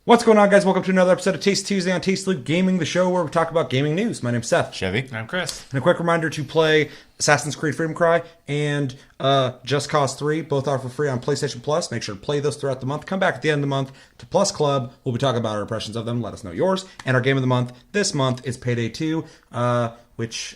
What's going on, guys? Welcome to another episode of Taste Tuesday on Taste Loop Gaming, the show where we talk about gaming news. My name's Seth. Chevy. I'm Chris. And a quick reminder to play Assassin's Creed Freedom Cry and Just Cause 3. Both are for free on PlayStation Plus. Make sure to play those throughout the month. Come back at the end of the month to Plus Club. We'll be talking about our impressions of them. Let us know yours. And our game of the month this month is Payday 2, which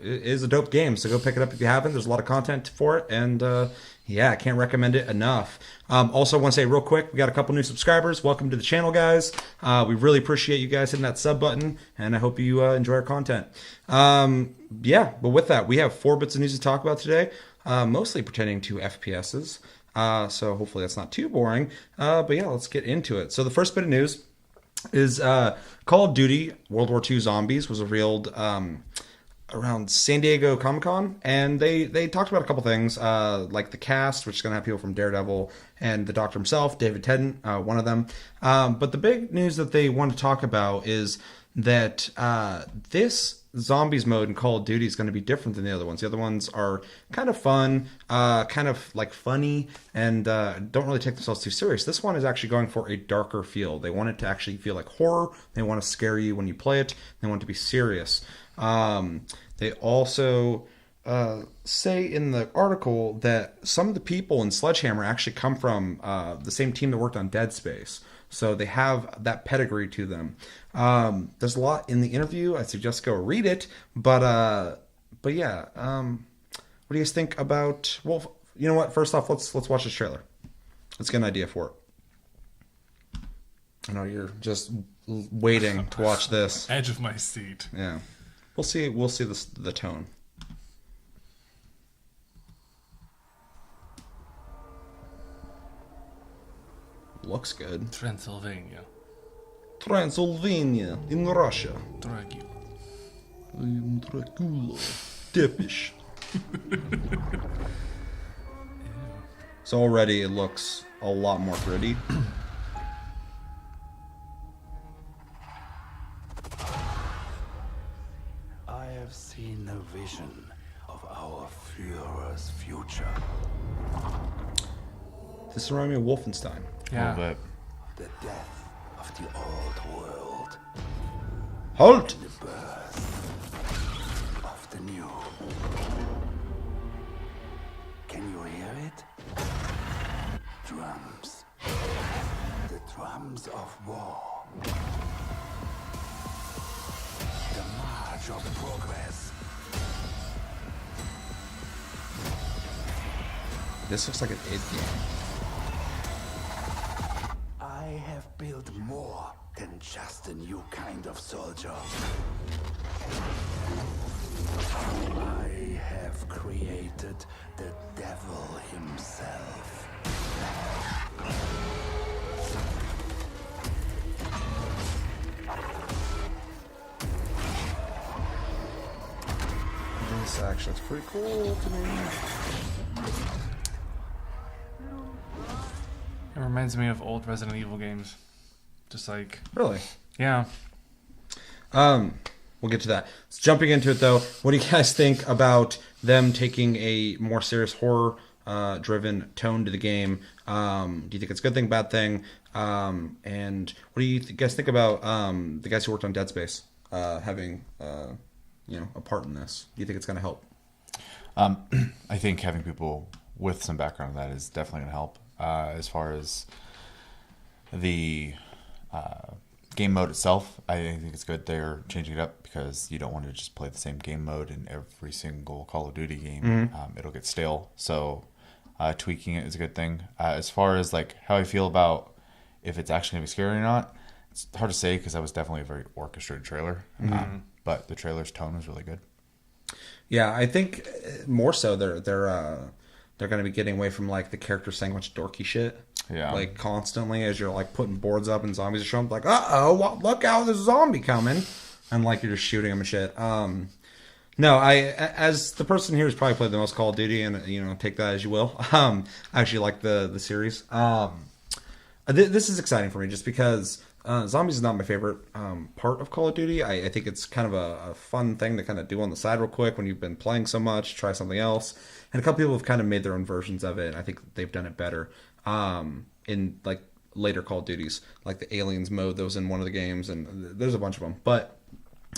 is a dope game. So go pick it up if you haven't. There's a lot of content for it. And yeah, I can't recommend it enough. Also, want to say real quick, we got a couple new subscribers. Welcome to the channel, guys. We really appreciate you guys hitting that sub button, and I hope you enjoy our content. Yeah, but with that, we have 4 bits of news to talk about today, mostly pertaining to FPSs. So hopefully that's not too boring. But yeah, let's get into it. So the first bit of news is Call of Duty World War II Zombies was revealed around San Diego Comic-Con, and they talked about a couple things, like the cast, which is going to have people from Daredevil and the Doctor himself, David Tennant, one of them. But the big news that they want to talk about is that this Zombies mode in Call of Duty is going to be different than the other ones. The other ones are kind of fun, kind of like funny, and don't really take themselves too serious. This one is actually going for a darker feel. They want it to actually feel like horror. They want to scare you when you play it. They want it to be serious. They also say in the article that some of the people in Sledgehammer actually come from the same team that worked on Dead Space. So they have that pedigree to them. There's a lot in the interview. I suggest go read it. But yeah, what do you guys think about... Well, you know what? First off, let's watch this trailer. Let's get an idea for it. I know you're just waiting to watch this. Edge of my seat. Yeah. We'll see the tone. Looks good. Transylvania. Transylvania in Russia. Dracula. I'm Dracula. Dippish. So already it looks a lot more gritty. I have seen a vision of our Führer's future. This reminds me of Wolfenstein. Yeah. A little bit. The death of the old world. Halt! The birth of the new. Can you hear it? Drums. The drums of war. The march of progress. This looks like an id game. I have built more than just a new kind of soldier. I have created the devil himself. This actually looks pretty cool to me. It reminds me of old Resident Evil games. Just like, Really? yeah. We'll get to that. So jumping into it though, what do you guys think about them taking a more serious horror driven tone to the game? Do you think it's a good thing, bad thing? And what do you guys think about the guys who worked on Dead Space having a part in this? Do you think it's going to help? I think having people with some background in that is definitely going to help. As far as the game mode itself, I think it's good they're changing it up because you don't want to just play the same game mode in every single Call of Duty game. Mm-hmm. It'll get stale. So tweaking it is a good thing. As far as like how I feel about if it's actually going to be scary or not, it's hard to say because that was definitely a very orchestrated trailer. Mm-hmm. But the trailer's tone was really good. Yeah, I think more so they're going to be getting away from like the characters saying a bunch of dorky shit. Yeah. Like constantly as you're like putting boards up and zombies are showing up, like, uh-oh, look out, there's a zombie coming. And like you're just shooting them and shit. No, as the person here who's probably played the most Call of Duty, and take that as you will. I actually like the series. This is exciting for me just because zombies is not my favorite part of Call of Duty. I think it's kind of a fun thing to kind of do on the side real quick when you've been playing so much. Try something else. And a couple people have kind of made their own versions of it. And I think they've done it better. In like later Call of Duties, like the Aliens mode that was in one of the games, and there's a bunch of them. But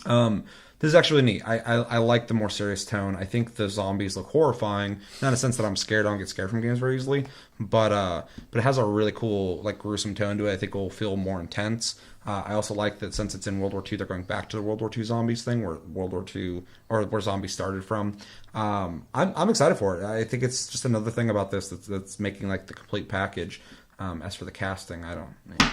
this is actually neat. I like the more serious tone. I think the zombies look horrifying. Not in a sense that I'm scared. I don't get scared from games very easily. But it has a really cool, like, gruesome tone to it. I think it will feel more intense. I also like that since it's in World War II, they're going back to the World War II zombies thing, where World War II, or where zombies started from. I'm excited for it. I think it's just another thing about this that's making, like, the complete package. As for the casting, I don't care.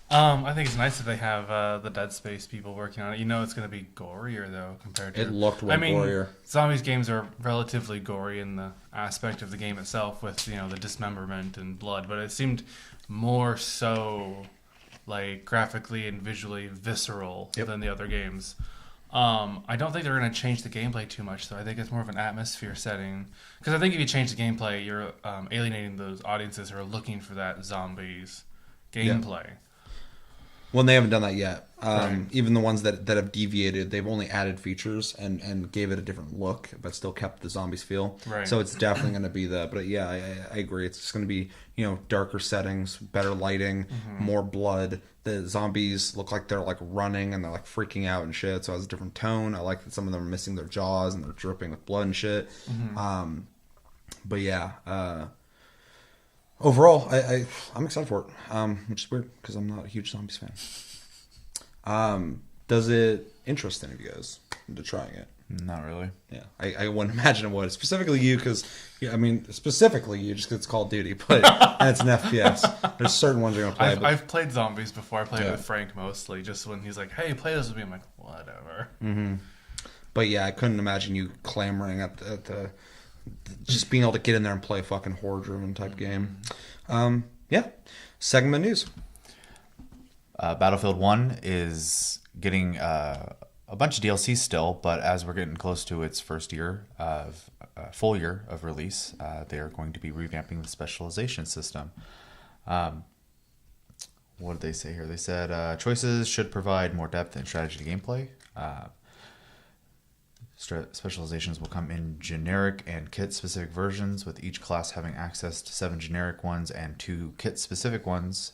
I think it's nice that they have the Dead Space people working on it. You know it's going to be gorier, though, compared to... It looked way gorier. Zombies games are relatively gory in the aspect of the game itself with, the dismemberment and blood, but it seemed more so, like, graphically and visually visceral than the other games. I don't think they're going to change the gameplay too much, though. I think it's more of an atmosphere setting. Because I think if you change the gameplay, you're alienating those audiences who are looking for that zombies gameplay. Yeah. Well, they haven't done that yet. Right. Even the ones that have deviated, they've only added features and gave it a different look, but still kept the zombies feel. Right. So it's definitely going to be that. But yeah, I agree. It's just going to be, darker settings, better lighting, more blood. The zombies look like they're like running and they're like freaking out and shit. So it has a different tone. I like that some of them are missing their jaws and they're dripping with blood and shit. But yeah. Overall, I'm excited for it, which is weird because I'm not a huge zombies fan. Does it interest any of you guys into trying it? Not really. Yeah, I wouldn't imagine it would. Specifically you, because specifically you, just because it's Call of Duty, but and it's an FPS. There's certain ones you're gonna play. I've played zombies before. I played with Frank mostly, just when he's like, "Hey, play this with me." I'm like, "Whatever." Mm-hmm. But yeah, I couldn't imagine you clamoring at the just being able to get in there and play a fucking horror-driven type game. Yeah. Segment news. Battlefield 1 is getting a bunch of DLC still, but as we're getting close to its full year of release, they are going to be revamping the specialization system. What did they say here? They said choices should provide more depth and strategy to gameplay. Specializations will come in generic and kit-specific versions, with each class having access to 7 generic ones and 2 kit-specific ones.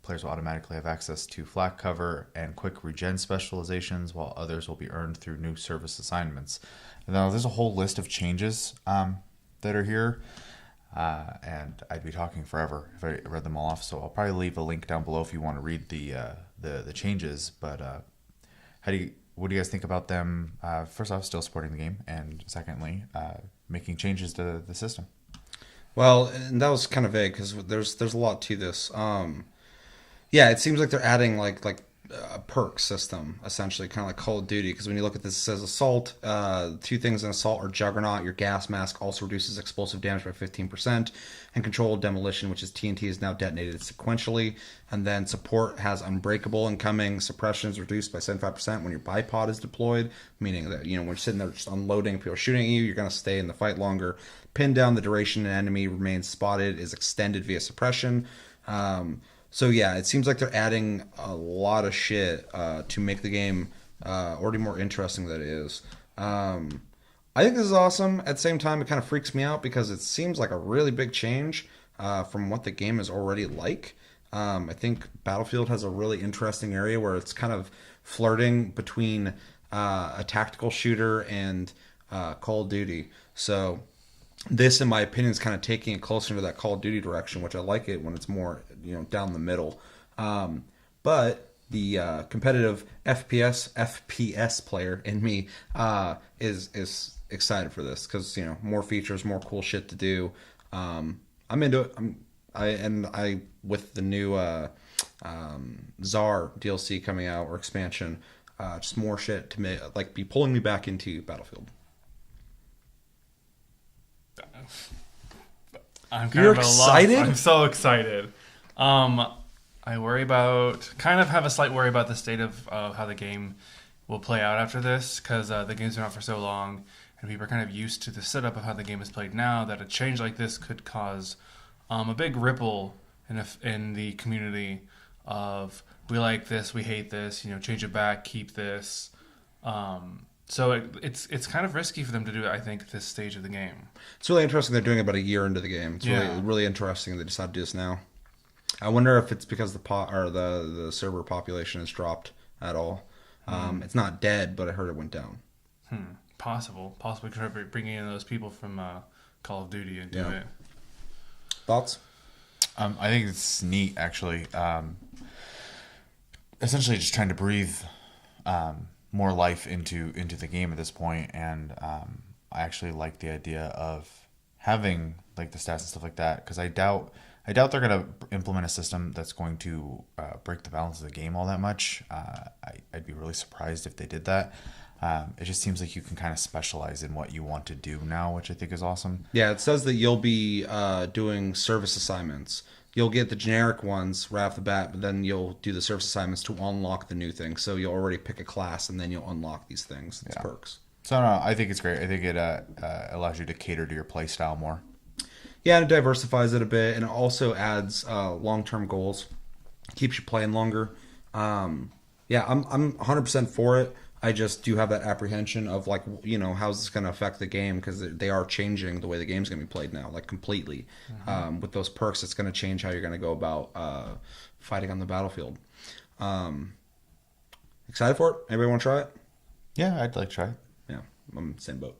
Players will automatically have access to flak cover and quick regen specializations, while others will be earned through new service assignments. Now, there's a whole list of changes that are here, and I'd be talking forever if I read them all off, so I'll probably leave a link down below if you want to read the changes. But what do you guys think about them? First off, still supporting the game, and secondly, making changes to the system. Well, and that was kind of vague because there's a lot to this. Yeah, it seems like they're adding like a perk system, essentially, kind of like Call of Duty. Because when you look at this, it says Assault. 2 things in Assault are Juggernaut. Your gas mask also reduces explosive damage by 15%. And Controlled Demolition, which is TNT, is now detonated sequentially. And then Support has Unbreakable incoming. Suppression is reduced by 75% when your bipod is deployed, meaning that, when you're sitting there just unloading, people are shooting at you, you're going to stay in the fight longer. Pin down, the duration an enemy remains spotted is extended via Suppression. So yeah, it seems like they're adding a lot of shit to make the game already more interesting than it is. I think this is awesome. At the same time, it kind of freaks me out because it seems like a really big change from what the game is already like. I think Battlefield has a really interesting area where it's kind of flirting between a tactical shooter and Call of Duty. So this, in my opinion, is kind of taking it closer to that Call of Duty direction, which I like it when it's more, down the middle. But the competitive FPS player in me is excited for this because more features, more cool shit to do. I'm into it. I with the new Czar DLC coming out or expansion, just more shit to be pulling me back into Battlefield. You're excited? I'm so excited. I have a slight worry about the state of how the game will play out after this, because the game's been out for so long, and people are kind of used to the setup of how the game is played now, that a change like this could cause a big ripple in the community of, we like this, we hate this, change it back, keep this. So it's kind of risky for them to do it, I think, at this stage of the game. It's really interesting. They're doing it about a year into the game. It's Yeah. really interesting they decided to do this now. I wonder if it's because the server population has dropped at all. It's not dead, but I heard it went down. Possibly bringing in those people from Call of Duty and do Yeah. it. Thoughts? I think it's neat, actually. Essentially, just trying to breathe more life into the game at this point, and I actually like the idea of having like the stats and stuff like that, because I doubt they're gonna implement a system that's going to break the balance of the game all that much. I'd be really surprised if they did that. It just seems like you can kind of specialize in what you want to do now, which I think is awesome. Yeah, it says that you'll be doing service assignments. You'll get the generic ones right off the bat, but then you'll do the service assignments to unlock the new things. So you'll already pick a class, and then you'll unlock these things. It's perks. So no, I think it's great. I think it allows you to cater to your play style more. Yeah, and it diversifies it a bit, and it also adds long-term goals. Keeps you playing longer. Yeah, I'm 100% for it. I just do have that apprehension of like, how's this going to affect the game, because they are changing the way the game's going to be played now, like completely. With those perks, it's going to change how you're going to go about fighting on the battlefield. Excited for it? Anybody want to try it? Yeah, I'd like to try it. Yeah, I'm same boat.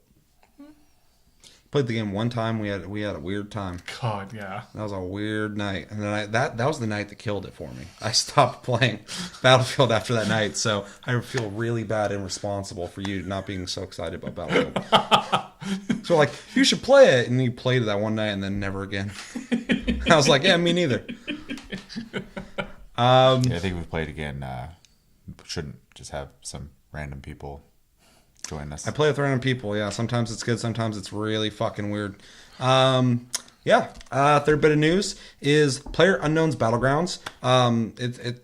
Played the game one time. We had a weird time. God, yeah. That was a weird night, and then that was the night that killed it for me. I stopped playing Battlefield after that night, so I feel really bad and responsible for you not being so excited about Battlefield. So like, you should play it, and you played it that one night, and then never again. I was like, yeah, me neither. Yeah, I think if we played again, shouldn't just have some random people join us. I play with random people. Yeah, sometimes it's good, sometimes it's really fucking weird. Third bit of news is PlayerUnknown's Battlegrounds.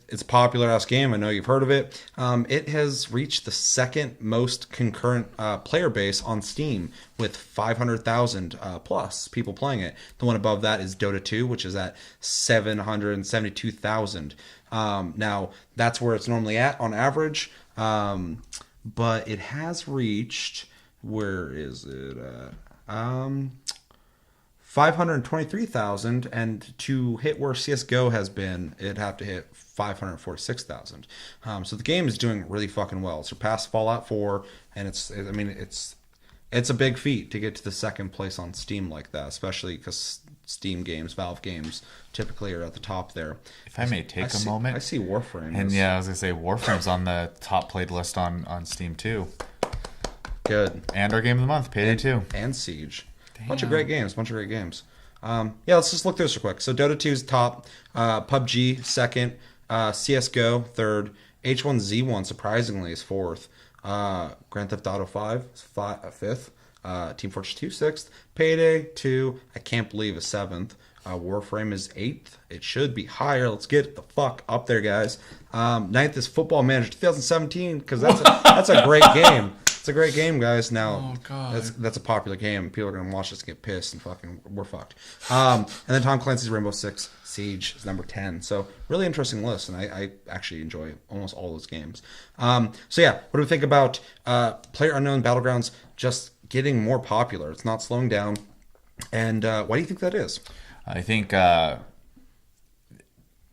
It's a popular ass game. I know you've heard of it. It has reached the second most concurrent player base on Steam, with 500,000 plus people playing it. The one above that is Dota 2, which is at 772,000. Now that's where it's normally at on average. But it has reached, where is it at? 523,000, and to hit where CSGO has been, it'd have to hit 546,000. So the game is doing really fucking well. It surpassed Fallout 4, and it's a big feat to get to the second place on Steam like that, especially because Steam games, Valve games, typically are at the top there. If I may take a moment. I see Warframe. And yeah, I was going to say, Warframe's on the top played list on Steam too. Good. And our game of the month, Payday 2. And Siege. Bunch of great games. Let's just look through this real quick. So Dota 2's top, PUBG second, CSGO third, H1Z1 surprisingly is fourth, Grand Theft Auto 5 is fifth, Team Fortress 2 sixth, Payday 2, I can't believe, is seventh. Warframe is eighth. It should be higher. Let's get the fuck up there, guys. Ninth is Football Manager 2017, because that's a great game. It's a great game, guys. Now, that's a popular game. People are going to watch this and get pissed, and fucking, we're fucked. And then Tom Clancy's Rainbow Six Siege is number 10. So, really interesting list, and I actually enjoy almost all those games. What do we think about PlayerUnknown Battlegrounds just getting more popular? It's not slowing down. And why do you think that is? I think, and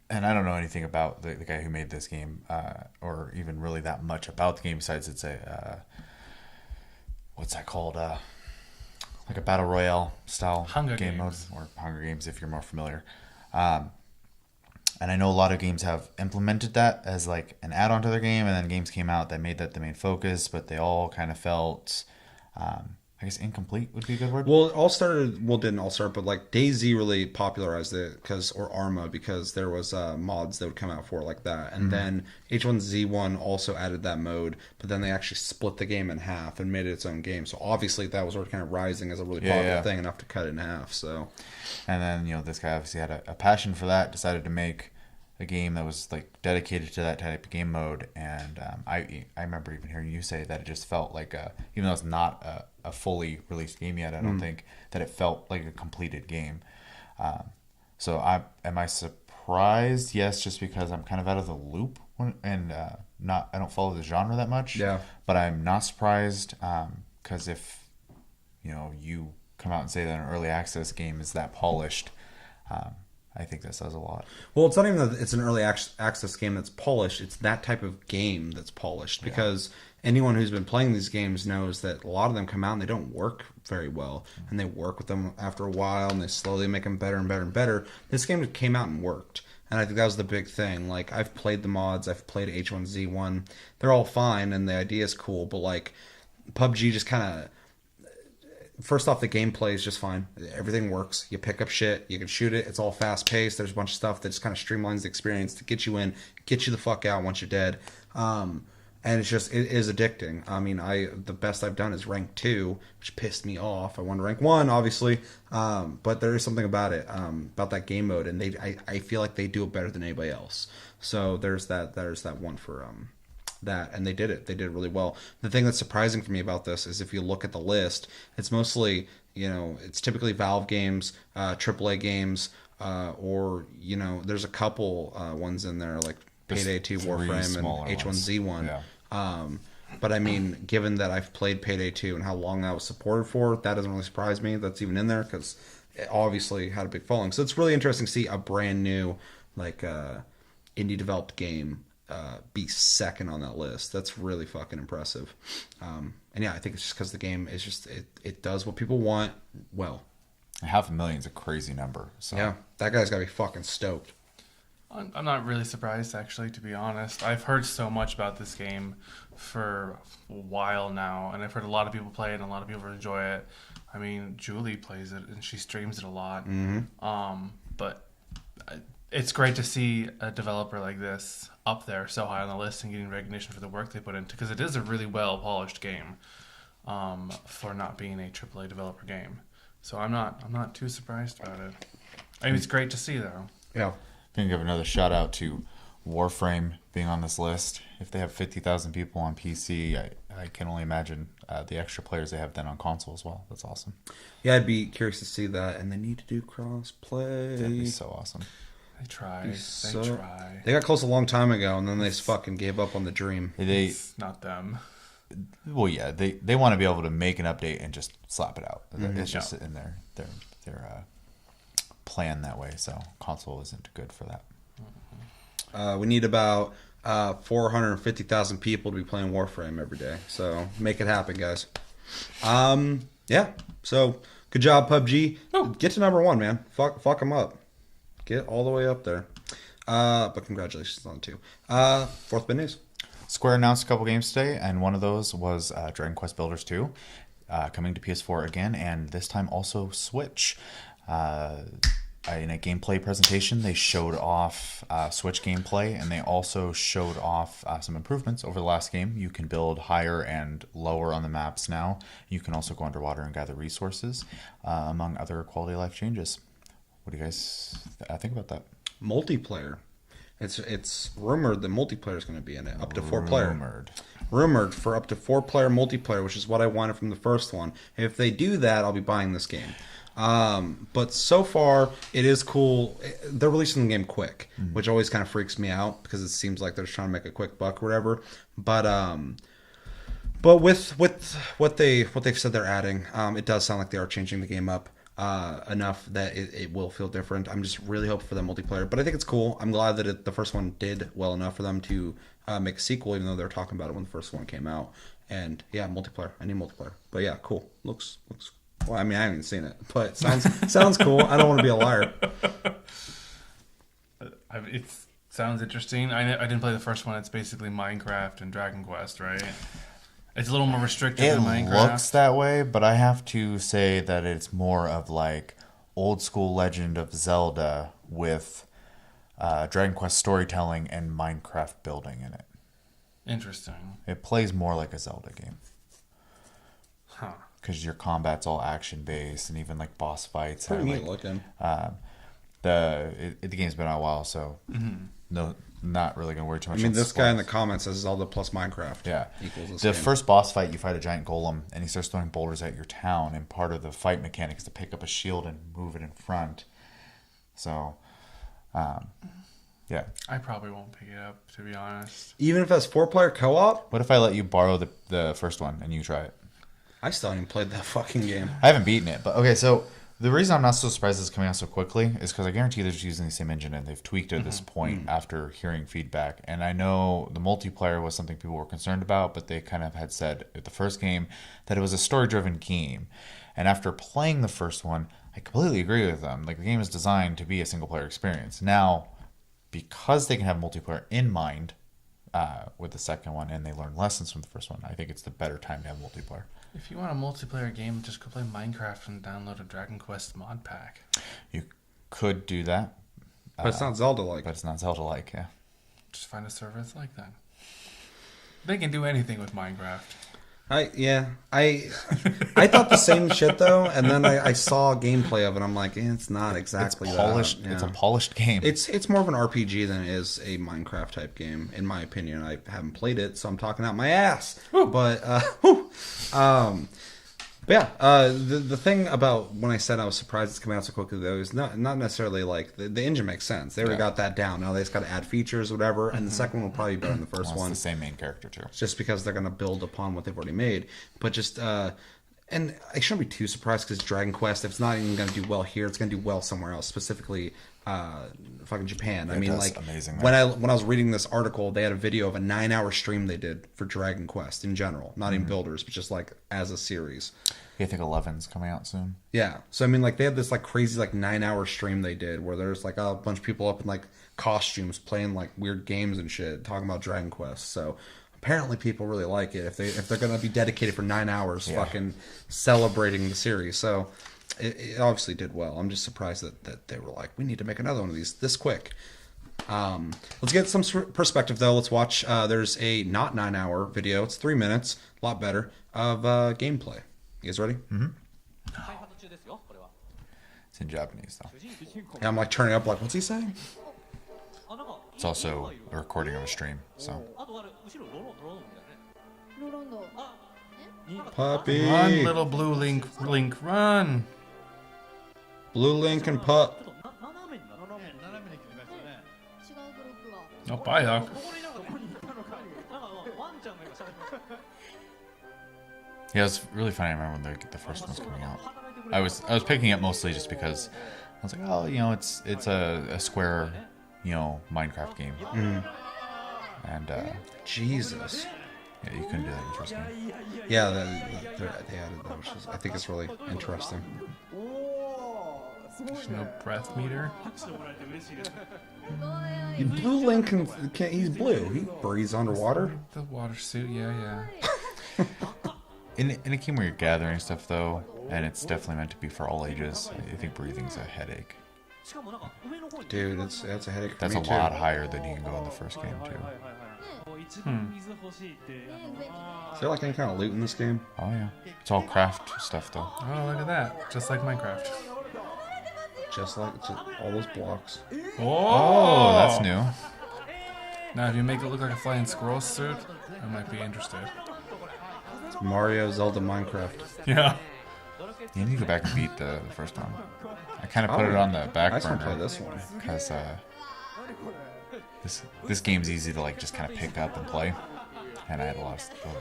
I don't know anything about the guy who made this game, or even really that much about the game, besides it's what's that called? Like a battle royale style Hunger game mode, Games. or Hunger Games if you're more familiar. And I know a lot of games have implemented that as like an add-on to their game, and then games came out that made that the main focus, but they all kind of felt, I guess incomplete would be a good word. Well, it all started, didn't all start, but like DayZ really popularized it, or Arma, because there was mods that would come out for it like that. And then H1Z1 also added that mode, but then they actually split the game in half and made it its own game. So obviously that was already kind of rising as a really popular thing, enough to cut it in half. So, and then, this guy obviously had a passion for that, decided to make a game that was like dedicated to that type of game mode. And I remember even hearing you say that it just felt like, even though it's not a fully released game yet, I don't think that it felt like a completed game. So am I surprised? Yes, just because I'm kind of out of the loop, and I don't follow the genre that much. Yeah. But I'm not surprised because if you come out and say that an early access game is that polished, I think that says a lot. Well, it's not even that it's an early access game that's polished. It's that type of game that's polished because anyone who's been playing these games knows that a lot of them come out and they don't work very well. And they work with them after a while and they slowly make them better and better and better. This game came out and worked. And I think that was the big thing. Like, I've played the mods. I've played H1Z1. They're all fine and the idea is cool. But, like, PUBG just kind of... First off, the gameplay is just fine. Everything works. You pick up shit. You can shoot it. It's all fast paced. There's a bunch of stuff that just kind of streamlines the experience to get you in, get you the fuck out once you're dead. And it is addicting. I mean, the best I've done is rank 2, which pissed me off. I won rank 1, obviously. But there is something about it, about that game mode, and I feel like they do it better than anybody else. So there's that one for that, and they did it really well. The thing that's surprising for me about this is if you look at the list, it's mostly, it's typically Valve games, AAA games, or there's a couple ones in there like Payday 2, Warframe, and H1Z1. Yeah. But I mean, given that I've played Payday 2 and how long that was supported for, that doesn't really surprise me that's even in there because it obviously had a big following. So it's really interesting to see a brand new indie developed game be second on that list. That's really fucking impressive. And yeah, I think it's just because the game is just it does what people want well. 500,000 is a crazy number. So yeah, that guy's gotta be fucking stoked. I'm not really surprised, actually, to be honest. I've heard so much about this game for a while now, and I've heard a lot of people play it and a lot of people enjoy it. I mean, Julie plays it and she streams it a lot. Mm-hmm. But it's great to see a developer like this up there so high on the list and getting recognition for the work they put into, because it is a really well polished game for not being a AAA developer game. So I'm not too surprised about it. I mean, it's great to see though. Yeah. I'm going to give another shout out to Warframe being on this list. If they have 50,000 people on PC, I can only imagine the extra players they have then on console as well. That's awesome. Yeah, I'd be curious to see that. And they need to do cross-play. That'd be so awesome. They try. They got close a long time ago, and then they just fucking gave up on the dream. It's not them. Well, yeah, they want to be able to make an update and just slap it out. Mm-hmm. It's just in their plan that way. So console isn't good for that. We need about 450,000 people to be playing Warframe every day. So make it happen, guys. Yeah. So good job, PUBG. Get to number 1, man. Fuck them up. Get all the way up there. But congratulations on 2. Fourth bit news. Square announced a couple games today, and one of those was Dragon Quest Builders 2, coming to PS4 again, and this time also Switch. In a gameplay presentation, they showed off Switch gameplay, and they also showed off some improvements over the last game. You can build higher and lower on the maps now. You can also go underwater and gather resources, among other quality of life changes. What do you guys think about that? Multiplayer. It's rumored that multiplayer is going to be in it, up to 4 player. Rumored for up to 4 player multiplayer, which is what I wanted from the first one. If they do that, I'll be buying this game. But so far, it is cool. They're releasing the game quick, which always kind of freaks me out because it seems like they're just trying to make a quick buck or whatever. But with what they've said they're adding, it does sound like they are changing the game up enough that it will feel different. I'm just really hoping for the multiplayer, but I think it's cool. I'm glad that the first one did well enough for them to make a sequel, even though they were talking about it when the first one came out. And yeah, multiplayer. I need multiplayer. But yeah, cool. Looks. Well, I mean, I haven't even seen it, but sounds cool. I don't want to be a liar. It sounds interesting. I didn't play the first one. It's basically Minecraft and Dragon Quest, right? It's a little more restricted than Minecraft. It looks that way, but I have to say that it's more of like old school Legend of Zelda with Dragon Quest storytelling and Minecraft building in it. Interesting. It plays more like a Zelda game. Huh. Because your combat's all action based, and even like boss fights. Pretty neat looking. The game's been out a while, so no, not really gonna worry too much. I mean, this guy in the comments says Zelda plus Minecraft. Yeah. Equals this the game. first boss fight, you fight a giant golem, and he starts throwing boulders at your town, and part of the fight mechanic is to pick up a shield and move it in front. So, Yeah. I probably won't pick it up, to be honest. Even if it's 4-player co-op, What if I let you borrow the first one and you try it? I still haven't even played that fucking game. I haven't beaten it, but okay. So the reason I'm not so surprised it's coming out so quickly is because I guarantee they're just using the same engine and they've tweaked it at this point after hearing feedback. And I know the multiplayer was something people were concerned about, but they kind of had said at the first game that it was a story-driven game. And after playing the first one, I completely agree with them. Like, the game is designed to be a single-player experience. Now, because they can have multiplayer in mind with the second one and they learn lessons from the first one, I think it's the better time to have multiplayer. If you want a multiplayer game, just go play Minecraft and download a Dragon Quest mod pack. You could do that. But it's not Zelda-like. But it's not Zelda-like, yeah. Just find a server that's like that. They can do anything with Minecraft. I thought the same shit though, and then I saw gameplay of it. I'm like, it's not exactly It's polished. that. It's a polished game. It's more of an RPG than it is a Minecraft type game, in my opinion. I haven't played it, so I'm talking out my ass. But the thing about when I said I was surprised it's coming out so quickly though is not necessarily like the engine makes sense. They already got that down. Now they just got to add features, whatever. And the second one will probably be better than the first one. It's the same main character too. Just because they're going to build upon what they've already made. But just, and I shouldn't be too surprised because Dragon Quest, if it's not even going to do well here, it's going to do well somewhere else, specifically fucking Japan. I mean, like, amazing, when I was reading this article, they had a video of a 9-hour stream they did for Dragon Quest in general, not even builders, but just like as a series. Yeah, I think 11's coming out soon. Yeah. So, I mean, like, they had this, like, crazy, like, 9-hour stream they did where there's, like, a bunch of people up in, like, costumes playing, like, weird games and shit, talking about Dragon Quest. So, apparently people really like it if they're going to be dedicated for 9 hours fucking celebrating the series. So, it obviously did well. I'm just surprised that they were like, we need to make another one of these this quick. Let's get some perspective, though. Let's watch. There's a not 9-hour video. It's 3 minutes, a lot better, of gameplay. You guys ready? Mm-hmm. It's in Japanese, though. Yeah, I'm like turning up like, what's he saying? It's also a recording of a stream, so. Puppy. Run, little blue Link, run! Blue Link and Pup. Oh, bye, Hawk. Yeah, it was really funny. I remember when the first one was coming out. I was picking it mostly just because I was like, oh, you know, it's a Square, you know, Minecraft game. And Jesus. yeah, you couldn't do that in the first game. Yeah, they added that, which is, I think it's really interesting. There's no breath meter. Blue Link he's blue. He breathes underwater. The water suit, yeah. In a game where you're gathering stuff, though, and it's definitely meant to be for all ages, I think breathing's a headache. Dude, that's a headache for That's me a too. lot higher than you can go in the first game, too. Is there like any kind of loot in this game? Oh, yeah. It's all craft stuff, though. Oh, look at that. Just like Minecraft. Just all those blocks. Oh, that's new. Now, if you make it look like a flying squirrel suit, I might be interested. It's Mario, Zelda, Minecraft. Yeah. You need to go back and beat the first one. I kind of put it on the back I just want to play burner this one. because this game's easy to like just kind of pick up and play, and I had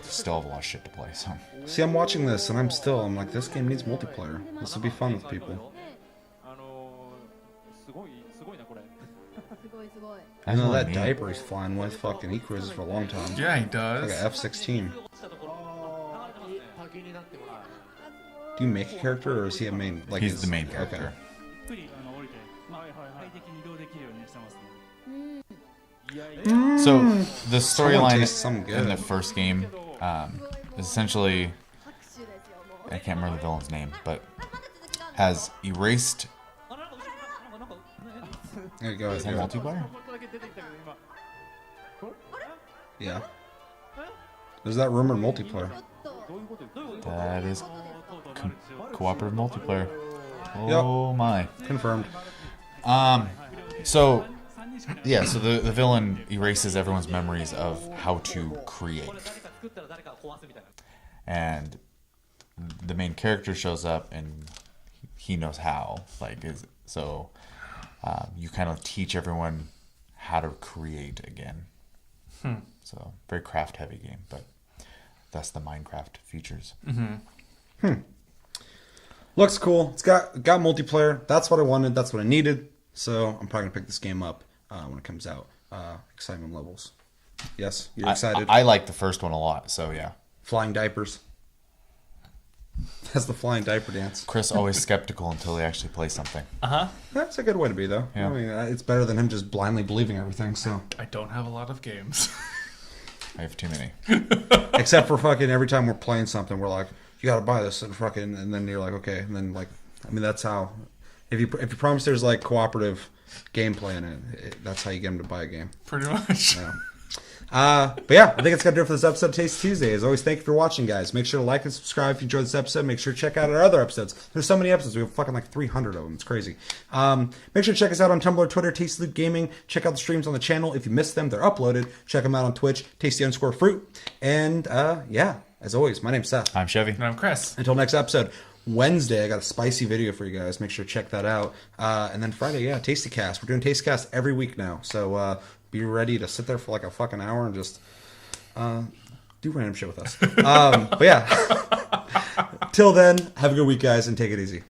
still have a lot of shit to play. So See, I'm watching this and I'm like, this game needs multiplayer. This would be fun with people. I know that diaper he's flying with. Fucking, he cruises for a long time. Yeah, he does. Like an F-16. Do you make a character, or is he a main? Like he's the main character. Okay. So the Someone tastes something storyline good. in the first game is essentially, I can't remember the villain's name, but has erased. There you go. Is that multiplayer? Yeah. There's that rumored multiplayer. That is cooperative multiplayer. Oh my. Confirmed. So the villain erases everyone's memories of how to create. And the main character shows up and he knows how. You kind of teach everyone how to create again. So very craft heavy game, but that's the Minecraft features. Looks cool. It's got multiplayer. That's what I wanted. That's what I needed. So I'm probably gonna pick this game up when it comes out. Excitement levels. Yes, you're excited. I like the first one a lot, so yeah. Flying diapers. That's the flying diaper dance. Chris always skeptical until he actually plays something. That's a good way to be, though. Yeah. I mean, it's better than him just blindly believing everything. So, I don't have a lot of games. I have too many. except for fucking every time we're playing something, we're like, you got to buy this, and fucking, and then you're like, okay, and then like, I mean, that's how. If you promise there's like cooperative gameplay in it, that's how you get them to buy a game. Pretty much. Yeah. But yeah, I think it's gonna do it for this episode of Taste Tuesday. As always, thank you for watching, guys. Make sure to like and subscribe if you enjoyed this episode. Make sure to check out our other episodes. There's so many episodes. We have fucking like 300 of them. It's crazy. Make sure to check us out on Tumblr, Twitter, Tasty Loot Gaming. Check out the streams on the channel. If you missed them, they're uploaded. Check them out on Twitch, Tasty_Fruit. And yeah, as always, my name's Seth. I'm Chevy. And I'm Chris. Until next episode. Wednesday, I got a spicy video for you guys. Make sure to check that out. And then Friday, yeah, Tasty Cast. We're doing Tasty Cast every week now. So be ready to sit there for like a fucking hour and just do random shit with us. But yeah, till then, have a good week, guys, and take it easy.